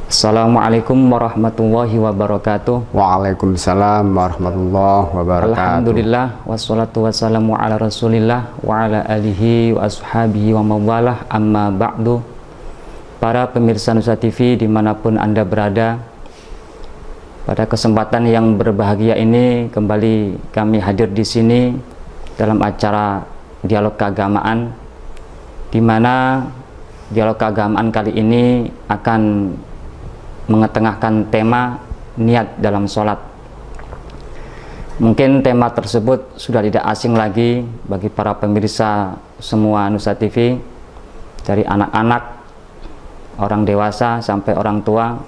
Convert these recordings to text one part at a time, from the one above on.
Assalamualaikum warahmatullahi wabarakatuh. Waalaikumsalam warahmatullahi wabarakatuh. Alhamdulillah wassalatu wassalamu ala rasulillah wa ala alihi wa ashabihi wa mawalah, amma ba'du. Para pemirsa Nusa TV dimanapun Anda berada, pada kesempatan yang berbahagia ini kembali kami hadir di sini dalam acara dialog keagamaan, di mana dialog keagamaan kali ini akan mengetengahkan tema niat dalam sholat. Mungkin tema tersebut sudah tidak asing lagi bagi para pemirsa semua Nusa TV, dari anak-anak, orang dewasa sampai orang tua.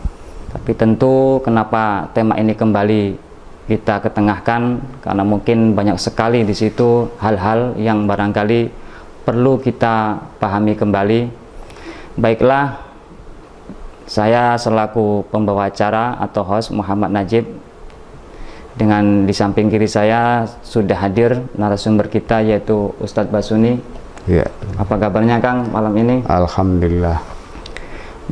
Tapi tentu kenapa tema ini kembali kita ketengahkan, karena mungkin banyak sekali di situ hal-hal yang barangkali perlu kita pahami kembali. Baiklah, saya selaku pembawa acara atau host Muhammad Najib, dengan di samping kiri saya sudah hadir narasumber kita yaitu Ustadz Basuni. Ya. Apa kabarnya Kang malam ini? Alhamdulillah.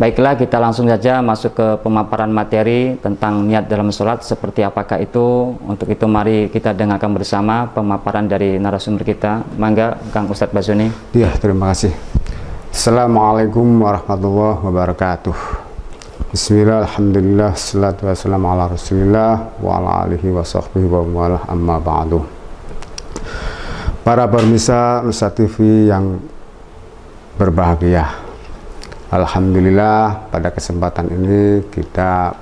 Baiklah, kita langsung saja masuk ke pemaparan materi tentang niat dalam sholat. Seperti apakah itu? Untuk itu mari kita dengarkan bersama pemaparan dari narasumber kita. Mangga Kang Ustadz Basuni. Ya, terima kasih. Assalamualaikum warahmatullahi wabarakatuh. Bismillah, alhamdulillah, salatu wassalamu ala rasulillah wa ala alihi wa sahbihi wa mawalah, amma ba'du. Para pemirsa Nusa TV yang berbahagia, alhamdulillah pada kesempatan ini kita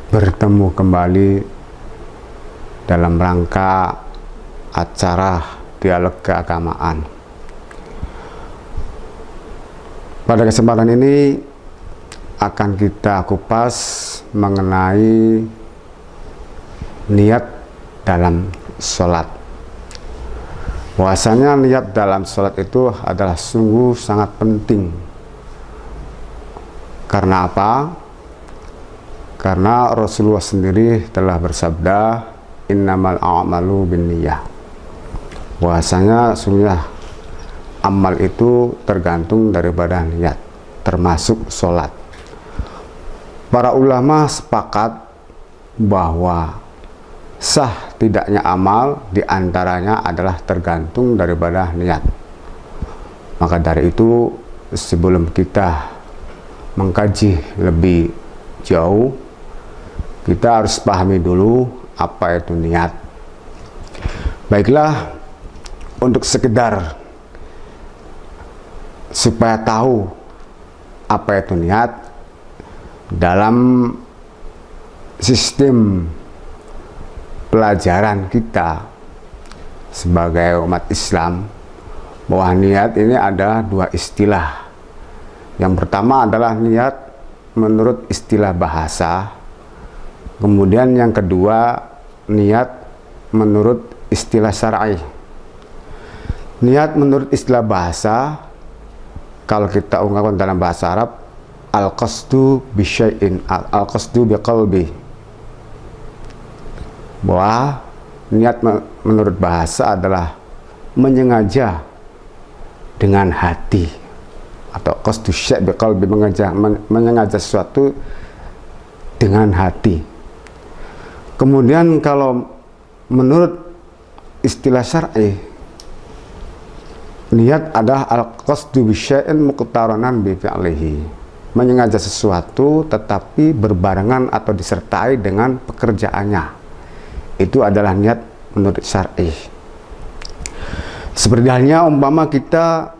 bertemu kembali dalam rangka acara dialog keagamaan. Pada kesempatan ini akan kita kupas mengenai niat dalam sholat. Bahwasanya niat dalam sholat itu adalah sungguh sangat penting. Karena apa? Karena Rasulullah sendiri telah bersabda, innamal a'malu binniyah. Bahwasanya sungguh amal itu tergantung daripada niat, termasuk sholat. Para ulama sepakat bahwa sah tidaknya amal diantaranya adalah tergantung daripada niat. Maka dari itu, sebelum kita mengkaji lebih jauh, kita harus pahami dulu apa itu niat. Baiklah, untuk sekedar supaya tahu apa itu niat, dalam sistem pelajaran kita sebagai umat Islam, bahwa niat ini ada dua istilah. Yang pertama adalah niat menurut istilah bahasa, kemudian yang kedua niat menurut istilah syar'i. Niat menurut istilah bahasa, kalau kita ungkapkan dalam bahasa Arab, al-qasdu bisyai'in, al-qasdu biqalbi. Bahwa niat menurut bahasa adalah menyengaja dengan hati, atau qasdu syai' biqalbi, menyengaja sesuatu dengan hati. Kemudian kalau menurut istilah syar'i, niat adalah al-qasdu bisyai'in muqtaranan bi fi'lihi, menyengaja sesuatu tetapi berbarengan atau disertai dengan pekerjaannya. Itu adalah niat menurut syar'i. Seperti halnya umpama kita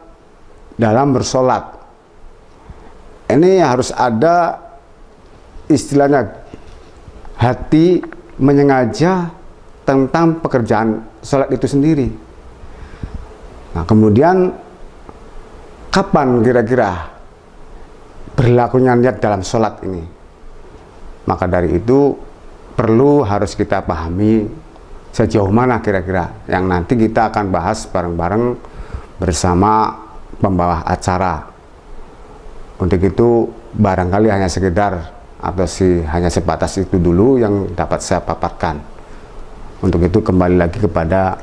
dalam bersolat, ini harus ada istilahnya hati menyengaja tentang pekerjaan solat itu sendiri. Nah, kemudian kapan kira-kira berlakunya niat dalam sholat ini? Maka dari itu harus kita pahami sejauh mana kira-kira yang nanti kita akan bahas bareng-bareng bersama pembawa acara. Untuk itu barangkali hanya sekedar atau hanya sebatas itu dulu yang dapat saya paparkan. Untuk itu kembali lagi kepada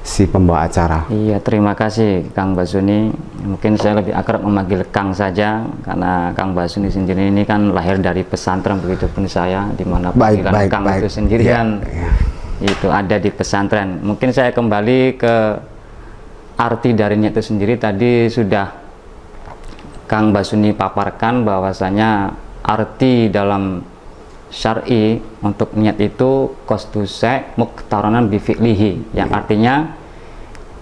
si pembawa acara. Iya, terima kasih Kang Basuni. Mungkin saya lebih akrab memanggil Kang saja, karena Kang Basuni sendiri ini kan lahir dari pesantren, begitu pun saya, di mana panggilan Kang itu sendiri kan itu ada di pesantren. Mungkin saya kembali ke arti dari niat itu sendiri. Tadi sudah Kang Basuni paparkan bahwasanya arti dalam syar'i untuk niat itu qasdusai muqtaranan bi fi'lihi, yang artinya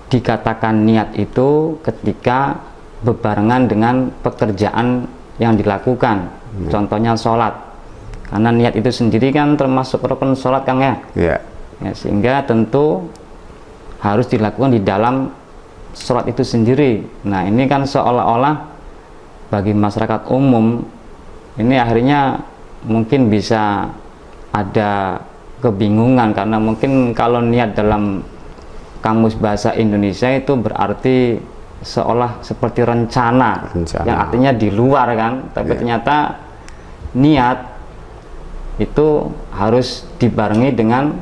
dikatakan niat itu ketika bebarengan dengan pekerjaan yang dilakukan. Contohnya sholat, karena niat itu sendiri kan termasuk rukun sholat, Kang ya. Ya, sehingga tentu harus dilakukan di dalam sholat itu sendiri. Nah, ini kan seolah-olah bagi masyarakat umum ini akhirnya mungkin bisa ada kebingungan, karena mungkin kalau niat dalam Kamus Bahasa Indonesia itu berarti seolah seperti rencana. Yang artinya di luar kan, tapi ternyata niat itu harus dibarengi dengan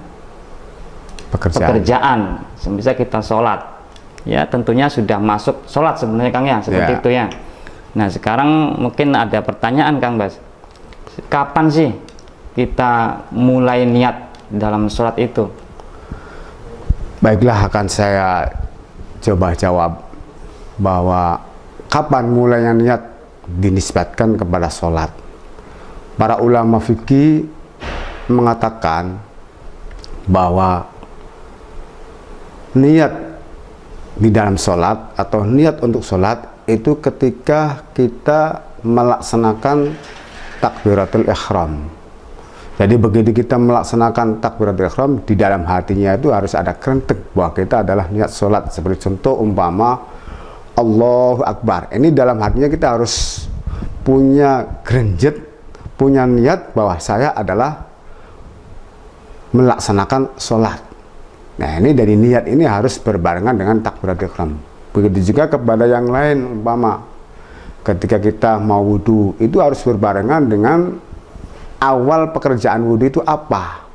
pekerjaan. Semisal kita sholat, ya tentunya sudah masuk sholat sebenarnya, Kang ya, seperti itu ya. Nah, sekarang mungkin ada pertanyaan, Kang Bas, kapan sih kita mulai niat dalam sholat itu? Baiklah, akan saya coba jawab bahwa kapan mulainya niat dinisbatkan kepada sholat. Para ulama fikih mengatakan bahwa niat di dalam sholat atau niat untuk sholat itu ketika kita melaksanakan takbiratul ihram. Jadi begitu kita melaksanakan takbiratul ihram, di dalam hatinya itu harus ada kerentek bahwa kita adalah niat sholat. Seperti contoh umpama Allahu Akbar, ini dalam hatinya kita harus punya gerenjet, punya niat bahwa saya adalah melaksanakan sholat. Nah, ini dari niat ini harus berbarengan dengan takbiratul ihram. Begitu juga kepada yang lain, umpama ketika kita mau wudhu, itu harus berbarengan dengan awal pekerjaan wudhu itu apa.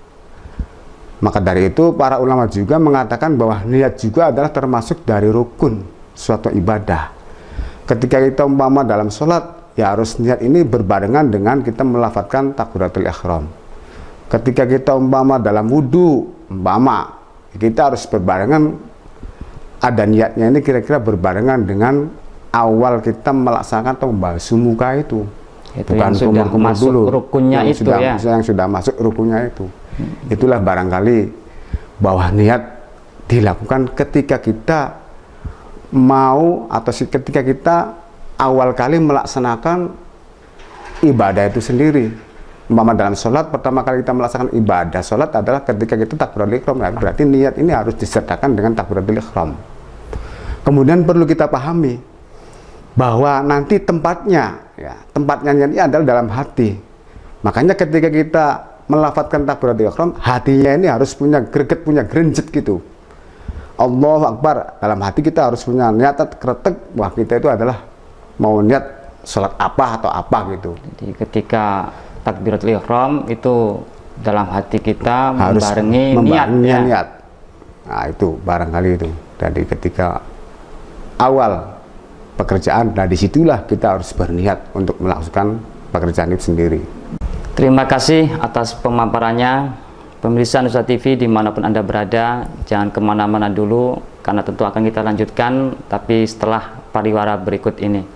Maka dari itu para ulama juga mengatakan bahwa niat juga adalah termasuk dari rukun suatu ibadah. Ketika kita umpama dalam sholat, ya harus niat ini berbarengan dengan kita melafadzkan takbiratul ihram. Ketika kita umpama dalam wudhu, umpama kita harus berbarengan, ada niatnya ini kira-kira berbarengan dengan awal kita melaksanakan atau membasuh muka itu. Bukan sudah masuk dulu rukunnya itu ya, yang sudah masuk rukunnya itu. Itulah barangkali bahwa niat dilakukan ketika kita mau atau ketika kita awal kali melaksanakan ibadah itu sendiri. Umpama dalam sholat, pertama kali kita melaksanakan ibadah sholat adalah ketika kita takbiratul ihram. Berarti niat ini harus disertakan dengan takbiratul ihram. Kemudian perlu kita pahami bahwa nanti tempatnya, ya, tempatnya ini adalah dalam hati. Makanya ketika kita melafadzkan takbiratul ihram, hatinya ini harus punya greget, punya gerenjet gitu. Allahu Akbar, dalam hati kita harus punya niat kretek, wah kita itu adalah mau niat sholat apa atau apa gitu. Jadi ketika takbiratul ihram itu dalam hati kita harus membarengi niat. Nah, itu barangkali itu. Jadi ketika awal pekerjaan, nah disitulah kita harus berniat untuk melakukan pekerjaan itu sendiri. Terima kasih atas pemaparannya. Pemirsa Nusa TV dimanapun Anda berada, jangan kemana-mana dulu, karena tentu akan kita lanjutkan tapi setelah pariwara berikut ini.